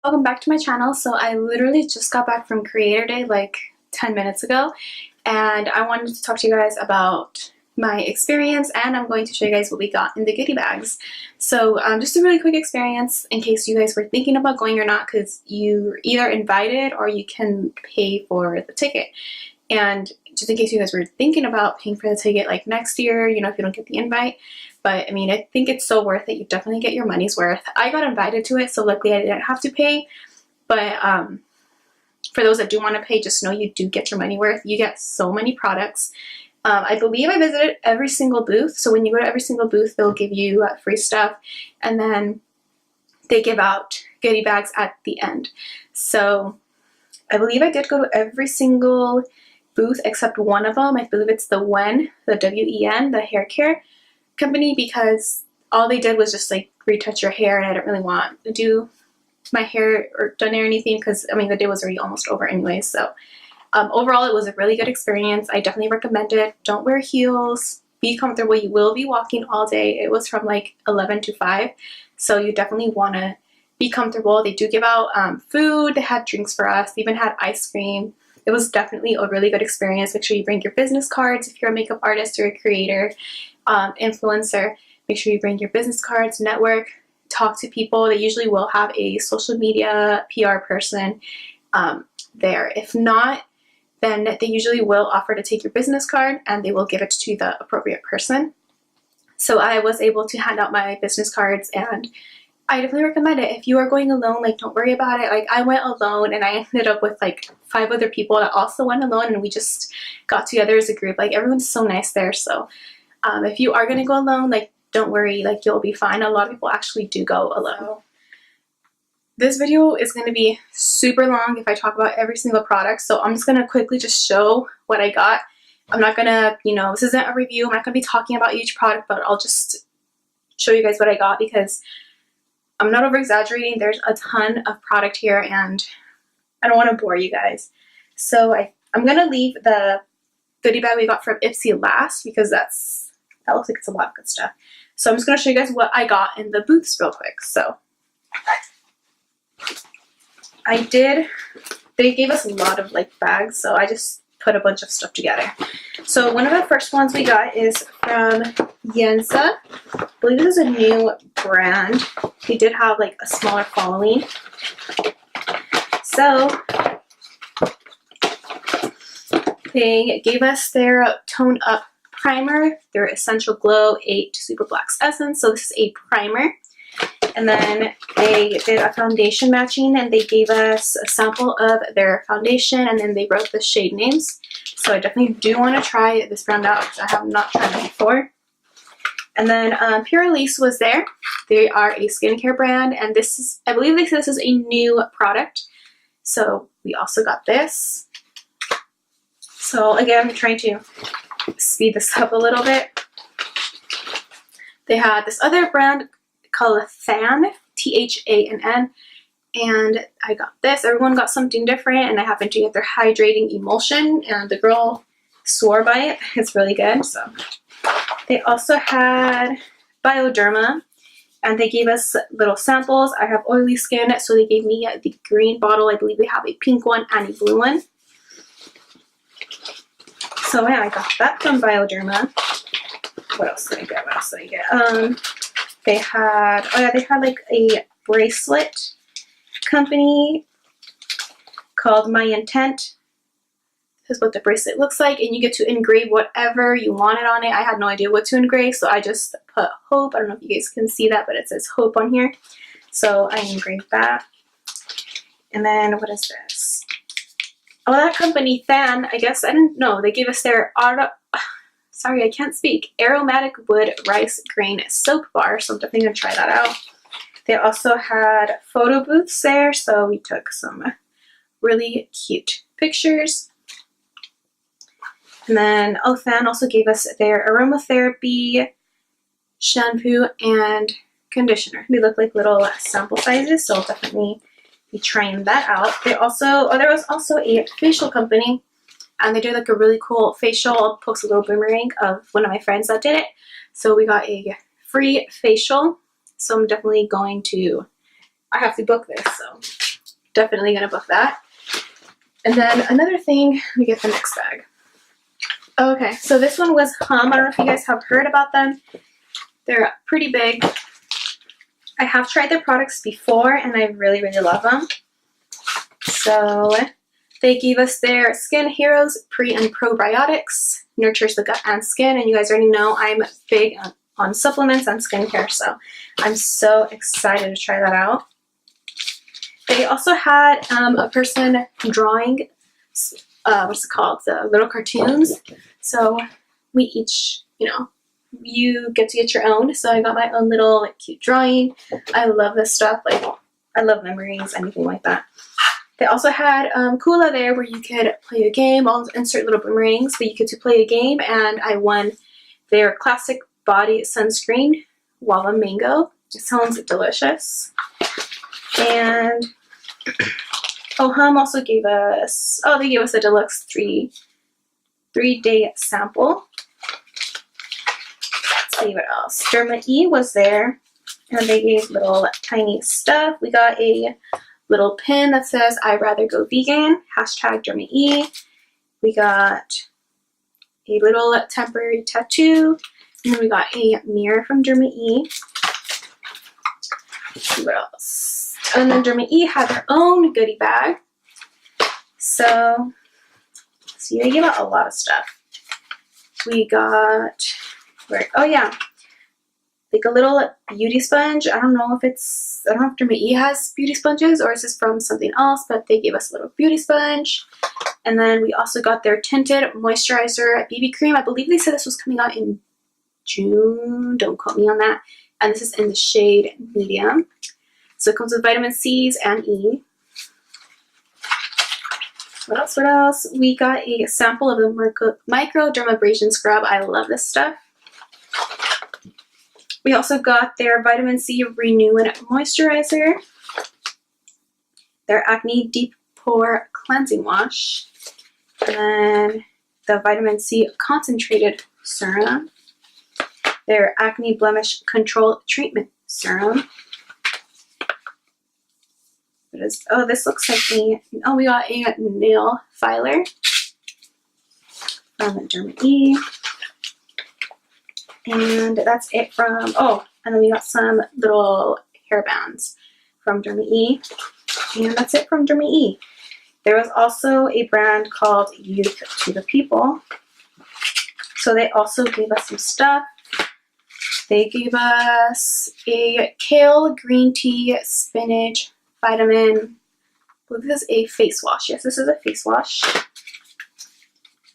Welcome back to my channel. So I literally just got back from Creator Day like 10 minutes ago, and I wanted to talk to you guys about my experience, and I'm going to show you guys what we got in the goodie bags. So just a really quick experience in case you guys were thinking about going or not, because you're either invited or you can pay for the ticket. And just in case you guys were thinking about paying for the ticket like next year, you know, if you don't get the invite. But I mean, I think it's so worth it. You definitely get your money's worth. I got invited to it, so luckily I didn't have to pay. But for those that do want to pay, just know you do get your money worth. You get so many products. I believe I visited every single booth. So when you go to every single booth, they'll give you free stuff. And then they give out goodie bags at the end. So I believe I did go to every single booth except one of them. I believe it's the WEN, the W-E-N, the hair care company, because all they did was just like retouch your hair, and I didn't really want to do my hair or done or anything because I mean the day was already almost over anyway. So overall it was a really good experience. I definitely recommend it. Don't wear heels, be comfortable. You will be walking all day. It was from like 11 to 5, so you definitely want to be comfortable. They do give out food. They had drinks for us. They even had ice cream. It was definitely a really good experience. Make sure you bring your business cards if you're a makeup artist or a creator, influencer. Make sure you bring your business cards, network, talk to people. They usually will have a social media PR person there. If not, then they usually will offer to take your business card and they will give it to the appropriate person. So I was able to hand out my business cards, and I definitely recommend it. If you are going alone, like, don't worry about it. Like, I went alone and I ended up with like 5 other people that also went alone, and we just got together as a group. Like, everyone's so nice there. So if you are going to go alone, like, don't worry, like, you'll be fine. A lot of people actually do go alone. This video is going to be super long if I talk about every single product, so I'm just going to quickly just show what I got. I'm not going to, you know, this isn't a review. I'm not going to be talking about each product, but I'll just show you guys what I got because I'm not over exaggerating. There's a ton of product here and I don't want to bore you guys. So I'm going to leave the goodie bag we got from Ipsy last because that looks like it's a lot of good stuff. So I'm just going to show you guys what I got in the booths real quick. So they gave us a lot of like bags, so I just put a bunch of stuff together. So one of the first ones we got is from Yensa. I believe this is a new brand. They did have like a smaller following. So they gave us their Tone Up Primer, their Essential Glow 8 Super Blacks Essence. So this is a primer. And then they did a foundation matching, and they gave us a sample of their foundation, and then they wrote the shade names. So I definitely do want to try this brand out because I have not tried it before. And then Pure Elise was there. They are a skincare brand, and this is, I believe they said this is a new product. So we also got this. So again, I'm trying to speed this up a little bit. They had this other brand called Than, T-H-A-N-N, and I got this. Everyone got something different, and I happened to get their hydrating emulsion, and the girl swore by it. It's really good. So they also had Bioderma, and they gave us little samples. I have oily skin, so they gave me the green bottle. I believe they have a pink one and a blue one. So yeah, I got that from Bioderma. What else did I get? What else did I get? They had, oh yeah, they had like a bracelet company called My Intent. This is what the bracelet looks like, and you get to engrave whatever you wanted on it. I had no idea what to engrave, so I just put Hope. I don't know if you guys can see that, but it says Hope on here. So I engraved that. And then what is this? Oh, that company, Than, I guess, I didn't know. They gave us their sorry, I can't speak. Aromatic Wood Rice Grain Soap Bar, so I'm definitely going to try that out. They also had photo booths there, so we took some really cute pictures. And then, oh, Than also gave us their aromatherapy shampoo and conditioner. They look like little sample sizes, so I'll definitely be trying that out. They also, oh, there was also a facial company, and they did like a really cool facial. I'll post a little boomerang of one of my friends that did it. So we got a free facial. So I'm definitely going to, I have to book this. So definitely gonna book that. And then another thing, let me get the next bag. Okay, so this one was Hum. I don't know if you guys have heard about them. They're pretty big. I have tried their products before and I really, really love them. So they gave us their Skin Heroes Pre and Probiotics. Nurtures the gut and skin. And you guys already know I'm big on supplements and skincare. So I'm so excited to try that out. They also had a person drawing, what's it called? The little cartoons. So we each, you know, you get to get your own. So I got my own little like cute drawing. I love this stuff. Like I love memories, anything like that. They also had Kula there where you could play a game. I'll insert little boomerangs, but you get to play a game, and I won their classic body sunscreen, Walla Mango. It sounds delicious. And Hum also gave us, they gave us a deluxe three-day sample. Let's see what else. Derma E was there, and they gave little tiny stuff. We got a little pin that says, I'd rather go vegan, #Derma E. We got a little temporary tattoo, and then we got a mirror from Derma E. Let's see what else. And then Derma E had their own goodie bag. So, see, they gave out a lot of stuff. We got, like a little beauty sponge. I don't know if Derma E has beauty sponges or is this from something else, but they gave us a little beauty sponge. And then we also got their tinted moisturizer BB cream. I believe they said this was coming out in June. Don't quote me on that. And this is in the shade medium. So it comes with vitamin C's and E. What else? We got a sample of the microdermabrasion scrub. I love this stuff. We also got their vitamin C Renew and Moisturizer, their Acne Deep Pore Cleansing Wash, and then the vitamin C Concentrated Serum, their Acne Blemish Control Treatment Serum. This looks like we got a nail filer from Derma E. And that's it from, and then we got some little hair bands from Derma E. And that's it from Derma E. There was also a brand called Youth to the People. So they also gave us some stuff. They gave us a kale, green tea, spinach, vitamin. I believe this is a face wash. Yes, this is a face wash.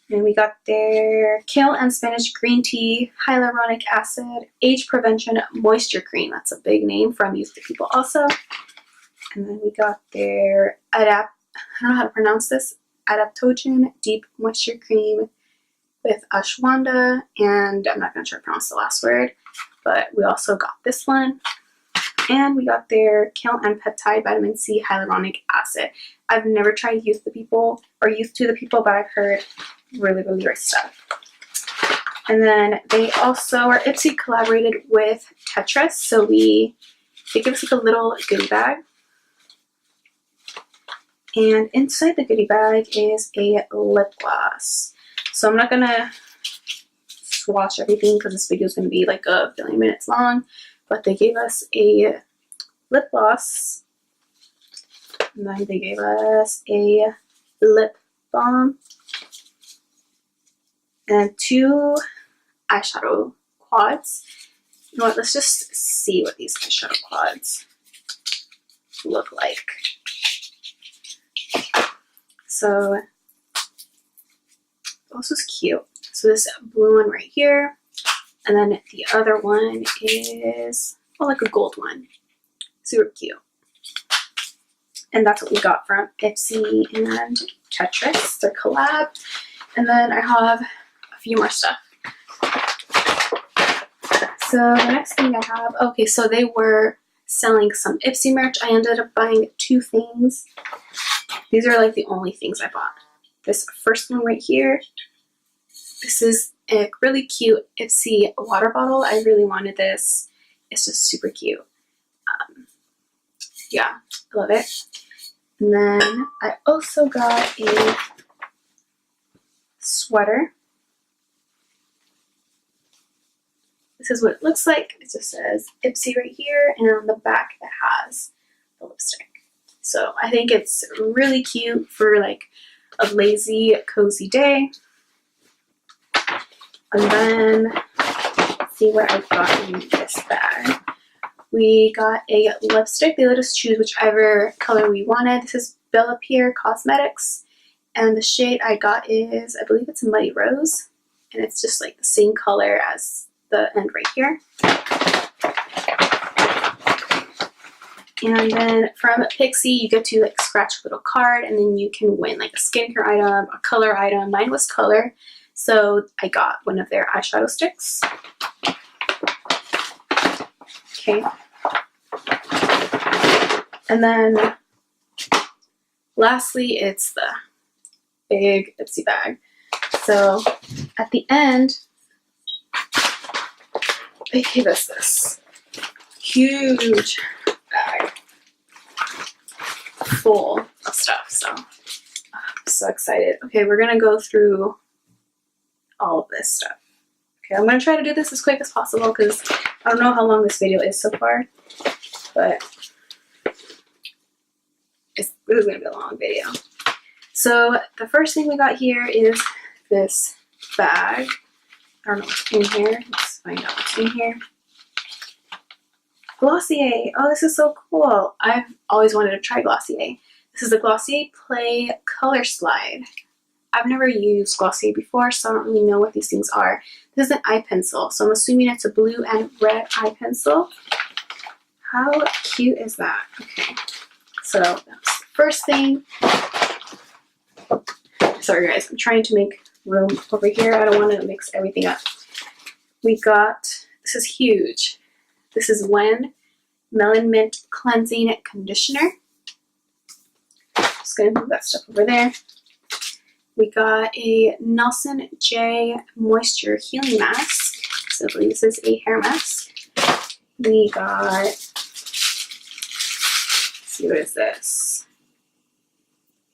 And we got their kale and spinach green tea, hyaluronic acid, age prevention moisture cream. That's a big name from Youth to People also. And then we got their I don't know how to pronounce this, Adaptogen Deep Moisture Cream with ashwagandha, and I'm not going to try to pronounce the last word, but we also got this one. And we got their kale and peptide vitamin C hyaluronic acid. I've never tried Youth to the People, but I've heard really, really great stuff. And then they also, Ipsy collaborated with Tetris, so they give us like a little goodie bag. And inside the goodie bag is a lip gloss. So I'm not gonna swatch everything because this video is gonna be like a billion minutes long, but they gave us a lip gloss, and then they gave us a lip balm, and 2 eyeshadow quads. You know what, let's just see what these eyeshadow quads look like. So this is cute. So this blue one right here, and then the other one is like a gold one. Super cute. And that's what we got from Ipsy and Tetris, their collab. And then I have a few more stuff. So the next thing I have, so they were selling some Ipsy merch. I ended up buying 2 things. These are like the only things I bought. This first one right here, this is a really cute Ipsy water bottle. I really wanted this. It's just super cute. Yeah, I love it. And then I also got a sweater. This is what it looks like. It just says Ipsy right here, and on the back it has the lipstick. So I think it's really cute for like a lazy, cozy day. And then let's see what I got in this bag. We got a lipstick. They let us choose whichever color we wanted. This is Bella Pierre Cosmetics, and the shade I got is, I believe it's Muddy Rose, and it's just like the same color as the end right here. And then from Pixie, you get to like scratch a little card, and then you can win like a skincare item, a color item. Mine was color, so I got one of their eyeshadow sticks. Okay. And then lastly, it's the big Ipsy bag. So at the end, they gave us this huge bag full of stuff. So I'm so excited. Okay, we're gonna go through all of this stuff. Okay, I'm gonna try to do this as quick as possible because I don't know how long this video is so far, but this is going to be a long video. So the first thing we got here is this bag. I don't know what's in here. Let's find out what's in here. Glossier. Oh, this is so cool. I've always wanted to try Glossier. This is a Glossier Play Color Slide. I've never used Glossier before, so I don't really know what these things are. This is an eye pencil, so I'm assuming it's a blue and red eye pencil. How cute is that? Okay. So that's the first thing. Sorry guys, I'm trying to make room over here. I don't want to mix everything up. We got, this is huge. This is Wen Melon Mint Cleansing Conditioner. Just gonna move that stuff over there. We got a Nelson J Moisture Healing Mask. So I believe this is a hair mask. We got, let's see, what is this?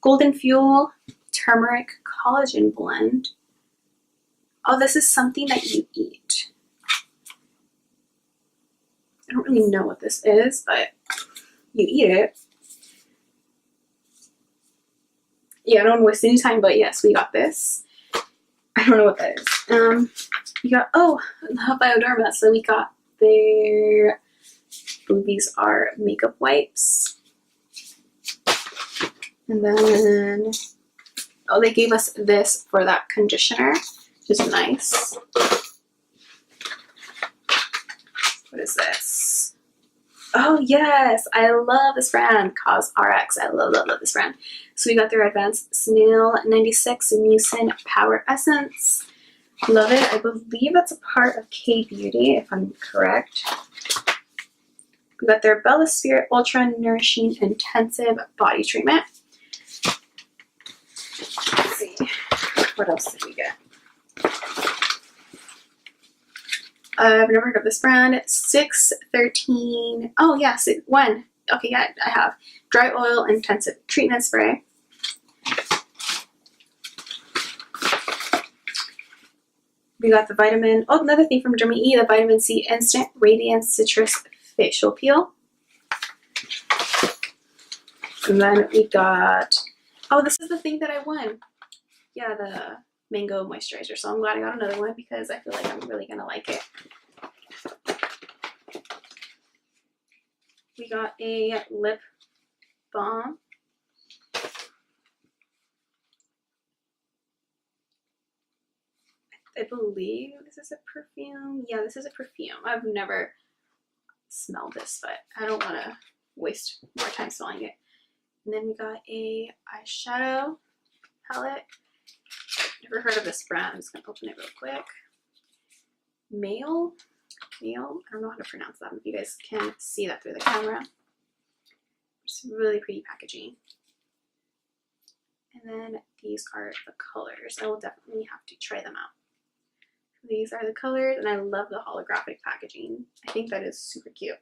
Golden Fuel Turmeric Collagen Blend. Oh, this is something that you eat. I don't really know what this is, but you eat it. Yeah, I don't want to waste any time, but yes, we got this. I don't know what that is. We got, oh, Bioderma. So we got their, I believe these are makeup wipes. And then, oh, they gave us this for that conditioner, which is nice. What is this? Oh, yes, I love this brand, CosRx. I love this brand. So we got their Advanced Snail 96 Mucin Power Essence. Love it. I believe that's a part of K-Beauty, if I'm correct. We got their Bella Spirit Ultra Nourishing Intensive Body Treatment. Let's see. What else did we get? I've never heard of this brand. 613. Oh, yeah, one. Okay, yeah, I have. Dry Oil Intensive Treatment Spray. We got the vitamin, oh, another thing from Germany E, the Vitamin C Instant Radiance Citrus Facial Peel. And then we got, oh, this is the thing that I won. Yeah, the mango moisturizer. So I'm glad I got another one because I feel like I'm really going to like it. We got a lip balm. I believe this is a perfume. Yeah, this is a perfume. I've never smelled this, but I don't want to waste more time smelling it. And then we got a eyeshadow palette. Never heard of this brand. I'm just going to open it real quick. Mail. I don't know how to pronounce that. If you guys can see that through the camera. It's really pretty packaging. And then these are the colors. I will definitely have to try them out. These are the colors, and I love the holographic packaging. I think that is super cute.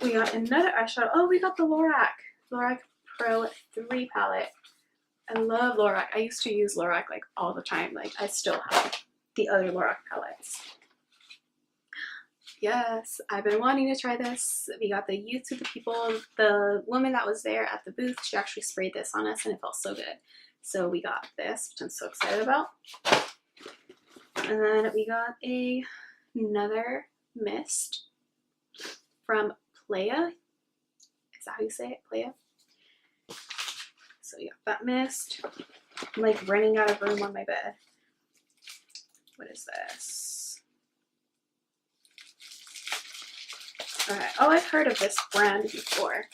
We got another eyeshadow. Oh, we got the Lorac Pro 3 palette. I love Lorac. I used to use Lorac like all the time. Like I still have the other Lorac palettes. Yes, I've been wanting to try this. We got the Youth to the People. The woman that was there at the booth, she actually sprayed this on us and it felt so good. So we got this, which I'm so excited about. And then we got another mist from Playa. Is that how you say it? Playa? So we got that mist. I'm like running out of room on my bed. What is this? Okay. Oh, I've heard of this brand before.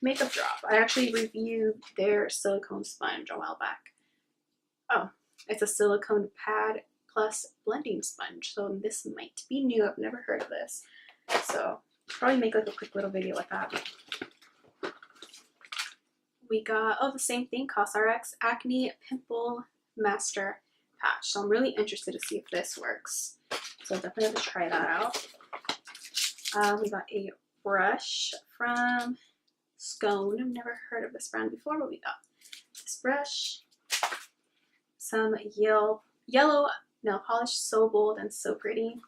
Makeup Drop. I actually reviewed their silicone sponge a while back. Oh, it's a silicone pad plus blending sponge. So this might be new. I've never heard of this. So probably make like a quick little video with that. We got, oh, the same thing, CosRx Acne Pimple Master Patch. So I'm really interested to see if this works. So definitely have to try that out. We got a brush from Scone. I've never heard of this brand before, but we got this brush. Some yellow nail polish, so bold and so pretty.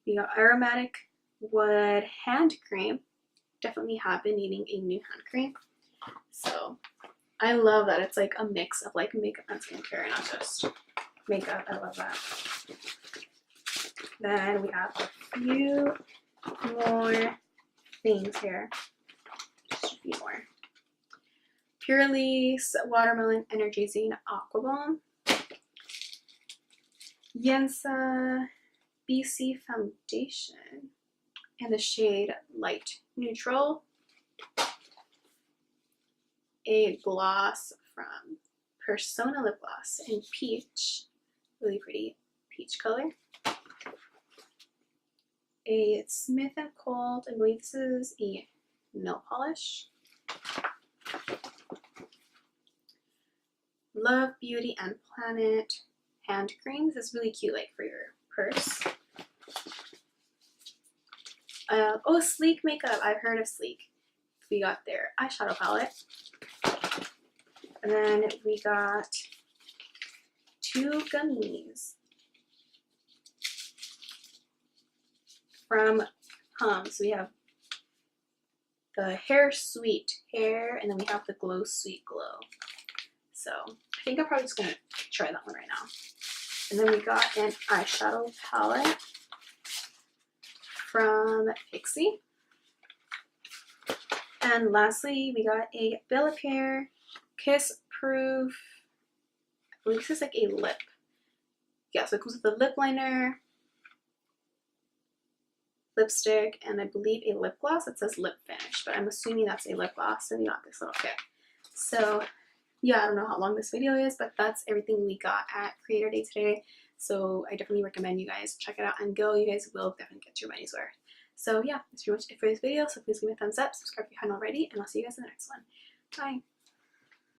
We got Aromatic Wood hand cream. Definitely have been needing a new hand cream. So I love that it's like a mix of like makeup and skincare, not just makeup. I love that. Then we have a few more things here. Just a few more. Purely's Watermelon Energizing Aqua Bomb. Yensa BC Foundation in the shade Light Neutral. A gloss from Persona Lip Gloss in Peach. Really pretty peach color. A Smith & Cold, I believe this is a nail polish. Love Beauty and Planet hand cream. This is really cute, like for your purse. Oh, Sleek Makeup. I've heard of Sleek. We got their eyeshadow palette. And then we got 2 gummies from So we have the Hair Sweet Hair, and then we have the Glow Sweet Glow. So I think I'm probably just going to try that one right now. And then we got an eyeshadow palette from Ipsy. And lastly, we got a Bella Pear Kiss Proof. I believe this is like a lip. Yeah, so it comes with a lip liner, lipstick, and I believe a lip gloss that says lip finish, but I'm assuming that's a lip gloss. So we got this little kit. So yeah, I don't know how long this video is, but that's everything we got at Creator Day today. So I definitely recommend you guys check it out and go. You guys will definitely get your money's worth. So yeah, that's pretty much it for this video. So please give me a thumbs up, subscribe if you haven't already, and I'll see you guys in the next one. Bye.